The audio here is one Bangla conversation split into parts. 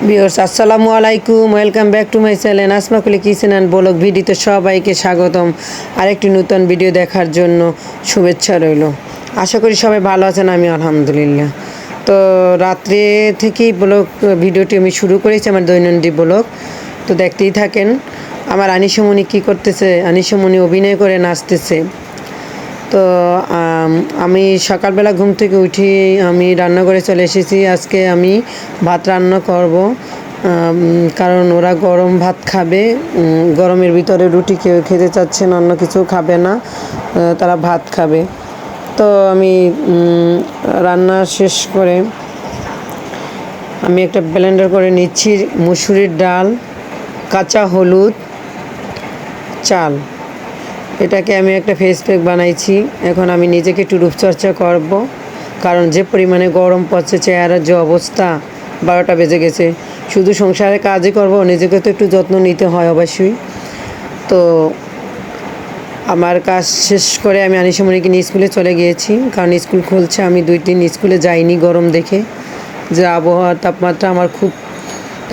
ভিউয়ার্স আসসালামু আলাইকুম, welcome back to my channel Asma কুলি কিচেন অ্যান্ড ব্লগ ভিডিওতে সবাইকে স্বাগতম। আরেকটি নতুন ভিডিও দেখার জন্য শুভেচ্ছা রইল। আশা করি সবাই ভালো আছেন, আমি আলহামদুলিল্লাহ। তো রাত্রে থেকেই ভিডিওটি আমি শুরু করেছি, আমার দৈনন্দিন ব্লগ। তো দেখতেই থাকেন আমার আনিশামণি কী করতেছে। আনিশামণি অভিনয় করে নাচতেছে। তো আমি সকালবেলা ঘুম থেকে উঠি আমি রান্নাঘরে চলে এসেছি। আজকে আমি ভাত রান্না করব, কারণ ওরা গরম ভাত খাবে। গরমের ভিতরে রুটি কেউ খেতে চাচ্ছে না, অন্য কিছু খাবে না, তারা ভাত খাবে। তো আমি রান্না শেষ করে আমি একটা ব্লেন্ডার করে নিচ্ছি মুসুরির ডাল, কাঁচা হলুদ, চাল। এটাকে আমি একটা ফেস প্যাক বানাইছি। এখন আমি নিজেকে একটু রূপচর্চা করব, কারণ যে পরিমাণে গরম পড়ছে, চেহারার যে অবস্থা, 12টা বেজে গেছে। শুধু সংসারে কাজই করব, নিজেকে তো একটু যত্ন নিতে হয় অবশ্যই। তো আমার কাজ শেষ করে আমি আনিশামণিকে নিয়ে স্কুলে চলে গিয়েছি, কারণ স্কুল খুলছে। আমি 2 দিন স্কুলে যাইনি গরম দেখে, যে আবহাওয়ার তাপমাত্রা আমার খুব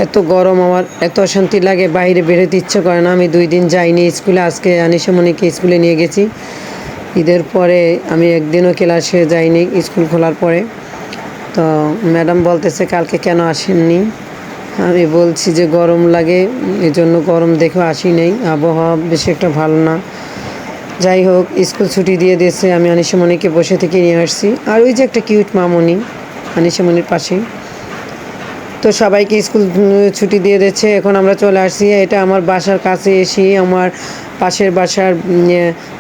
এত গরম, আমার এত অশান্তি লাগে, বাইরে বেরোতে ইচ্ছে করে না। আমি 2 দিন যাইনি স্কুলে। আজকে আনিশামণিকে স্কুলে নিয়ে গেছি। ঈদের পরে আমি একদিনও ক্লাসে যাইনি স্কুল খোলার পরে। তো ম্যাডাম বলতেছে কালকে কেন আসেননি। আমি বলছি যে গরম লাগে, এজন্য গরম দেখেও আসি নেই, আবহাওয়া বেশি একটা ভালো না। যাই হোক, স্কুল ছুটি দিয়ে দিয়েছে। আমি আনিশামণিকে বসে থেকে নিয়ে আসছি। আর ওই যে একটা কিউট মামনি আনিশামণির পাশেই। তো সবাইকে স্কুল ছুটি দিয়ে দিচ্ছে। এখন আমরা চলে আসছি। এটা আমার বাসার কাছে এসে আমার পাশের বাসার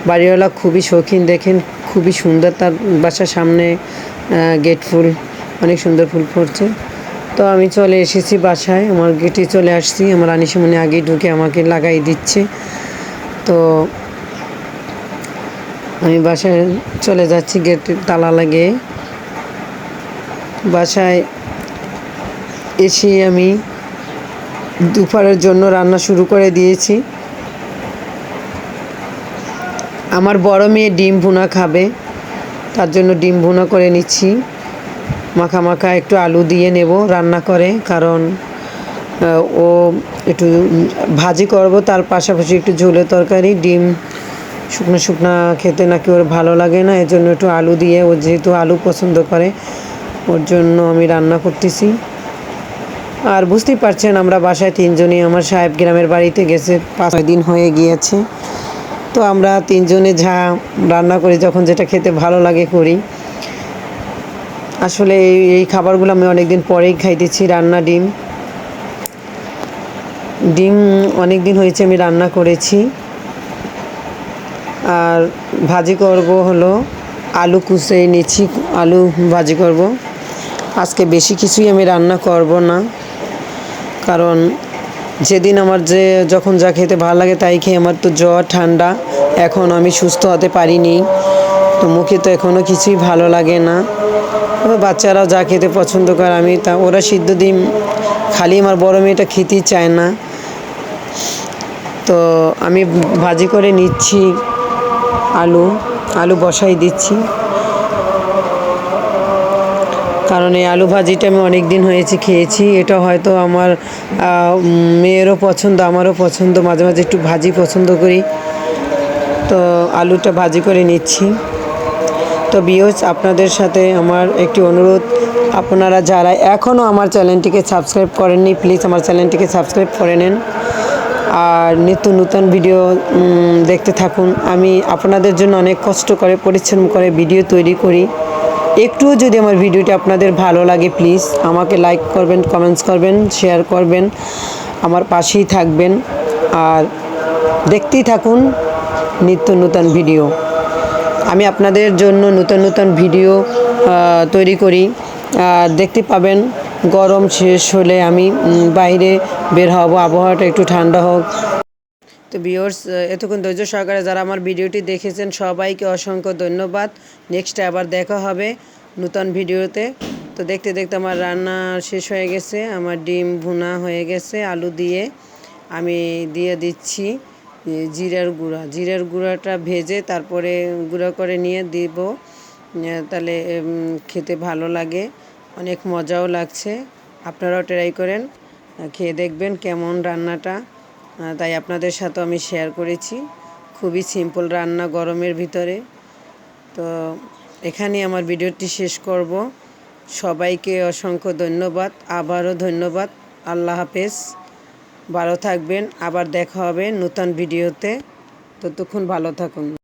বাড়িওয়ালা খুবই শৌখিন, দেখেন খুবই সুন্দর তার বাসার সামনে গেট ফুল, অনেক সুন্দর ফুল ফুটছে। তো আমি চলে এসেছি বাসায়, আমার গেটে চলে আসছি। আমার আনিশামণি আগেই ঢুকে আমাকে লাগাই দিচ্ছে। তো আমি বাসায় চলে যাচ্ছি, গেট তালা লাগিয়ে। বাসায় এসে আমি দুপুরের জন্য রান্না শুরু করে দিয়েছি। আমার বড় মেয়ে ডিম ভুনা খাবে, তার জন্য ডিম ভুনা করে নিচ্ছি। মাখা মাখা একটু আলু দিয়ে নেব রান্না করে, কারণ ও একটু ভাজি করব, তার পাশাপাশি একটু ঝোলের তরকারি। ডিম শুকনো শুকনো খেতে নাকি ওর ভালো লাগে না, এজন্য একটু আলু দিয়ে, ও যেহেতু আলু পছন্দ করে, ওর জন্য আমি রান্না করতেছি। আর বুঝতেই পারছেন আমরা বাসায় 3জনই। আমার সাহেব গ্রামের বাড়িতে গেছে, 5-6 দিন হয়ে গিয়েছে। তো আমরা 3জনে যা রান্না করি, যখন যেটা খেতে ভালো লাগে করি। আসলে এই খাবারগুলো আমি অনেক দিন পরেই খাইতেছি। রান্না ডিম অনেক দিন হয়েছে আমি রান্না করেছি। আর ভাজি করব হলো আলু কুচে নিচ্ছি, আলু ভাজি করব। আজকে বেশি কিছুই আমি রান্না করব না, কারণ যেদিন আমার যখন যা খেতে ভালো লাগে তাই খেয়ে। আমার তো জ্বর ঠান্ডা, এখন আমি সুস্থ হতে পারিনি। তো মুখে তো এখনও কিছুই ভালো লাগে না। বাচ্চারাও যা খেতে পছন্দ করে আমি ওরা সিদ্ধ ডিম খালি আমার বড় মেয়েটা খেতেই চায় না। তো আমি ভাজি করে নিচ্ছি, আলু বসাই দিচ্ছি, কারণ এই আলু ভাজিটা আমি অনেক দিন হয়েছে খেয়েছি। এটা হয়তো আমার মেয়েরও পছন্দ, আমারও পছন্দ। মাঝে মাঝে একটু ভাজি পছন্দ করি, তো আলুটা ভাজি করে নিচ্ছি। তো ভিউয়ার্স, আপনাদের সাথে আমার একটি অনুরোধ, আপনারা যারা এখনও আমার চ্যানেলটিকে সাবস্ক্রাইব করেননি, প্লিজ আমার চ্যানেলটিকে সাবস্ক্রাইব করে নেন। আর নিত্য নতুন ভিডিও দেখতে থাকুন। আমি আপনাদের জন্য অনেক কষ্ট করে পরিশ্রম করে ভিডিও তৈরি করি। একটুও যদি আমার ভিডিওটি আপনাদের ভালো লাগে, প্লিজ আমাকে লাইক করবেন, কমেন্টস করবেন, শেয়ার করবেন, আমার পাশেই থাকবেন। আর দেখতেই থাকুন নিত্য নতুন ভিডিও। আমি আপনাদের জন্য নতুন নতুন ভিডিও তৈরি করি, দেখতে পাবেন। গরম শেষ হলে আমি বাইরে বের হব, আবহাওয়াটা একটু ঠান্ডা হোক। তো ভিউয়ার্স, এতক্ষণ ধৈর্য সহকারে যারা আমার ভিডিওটি দেখেছেন সবাইকে অসংখ্য ধন্যবাদ। নেক্সট আবার দেখা হবে নতুন ভিডিওতে। তো দেখতে দেখতে আমার রান্না শেষ হয়ে গেছে, আমার ডিম ভুনা হয়ে গেছে আলু দিয়ে। আমি দিয়ে দিচ্ছি জিরার গুঁড়াটা ভেজে তারপরে গুঁড়া করে নিয়ে দিব, তাহলে খেতে ভালো লাগে, অনেক মজাও লাগছে। আপনারাও ট্রাই করেন। খেয়ে দেখবেন কেমন রান্নাটা। তাই আপনাদের সাথে আমি শেয়ার করেছি। খুবই সিম্পল রান্না গরমের ভিতরে। তো এখানেই আমার ভিডিওটি শেষ করব। সবাইকে অসংখ্য ধন্যবাদ, আবারও ধন্যবাদ। আল্লাহ হাফেজ, ভালো থাকবেন। আবার দেখা হবে নতুন ভিডিওতে। ততক্ষণ ভালো থাকুন।